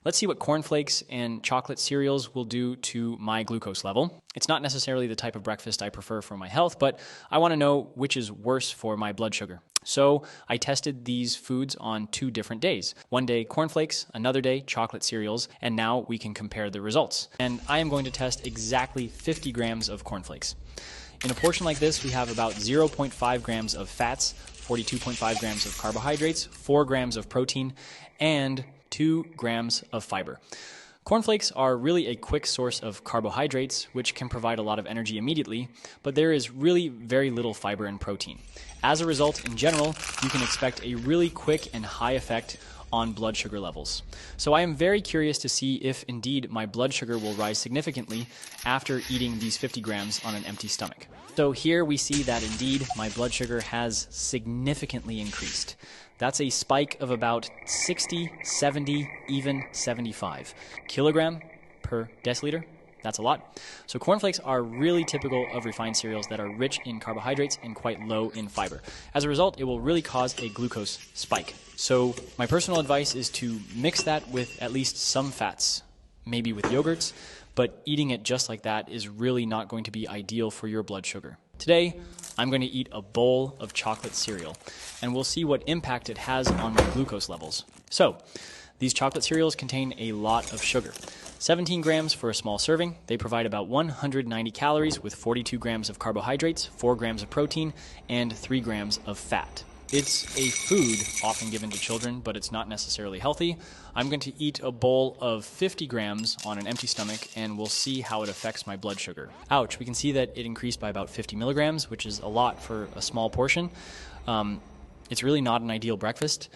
Let's see what cornflakes and chocolate cereals will do to my glucose level. It's not necessarily the type of breakfast I prefer for my health, but I want to know which is worse for my blood sugar. So I tested these foods on 2 different days. One day cornflakes, another day chocolate cereals, and now we can compare the results. And I am going to test exactly 50 grams of cornflakes. In a portion like this, we have about 0.5 grams of fats, 42.5 grams of carbohydrates, 4 grams of protein, and 2 grams of fiber. Cornflakes are really a quick source of carbohydrates, which can provide a lot of energy immediately, but there is really very little fiber and protein. As a result, in general, you can expect a really quick and high effect on blood sugar levels. So I am very curious to see if indeed my blood sugar will rise significantly after eating these 50 grams on an empty stomach. So here we see that indeed my blood sugar has significantly increased. That's a spike of about 60, 70, even 75 kilogram per deciliter. That's a lot. So cornflakes are really typical of refined cereals that are rich in carbohydrates and quite low in fiber. As a result, it will really cause a glucose spike. So my personal advice is to mix that with at least some fats, maybe with yogurts, but eating it just like that is really not going to be ideal for your blood sugar. Today, I'm going to eat a bowl of chocolate cereal, and we'll see what impact it has on my glucose levels. So, these chocolate cereals contain a lot of sugar. 17 grams for a small serving. They provide about 190 calories with 42 grams of carbohydrates, 4 grams of protein, and 3 grams of fat. It's a food often given to children, but it's not necessarily healthy. I'm going to eat a bowl of 50 grams on an empty stomach, and we'll see how it affects my blood sugar. Ouch, we can see that it increased by about 50 milligrams, which is a lot for a small portion. It's really not an ideal breakfast.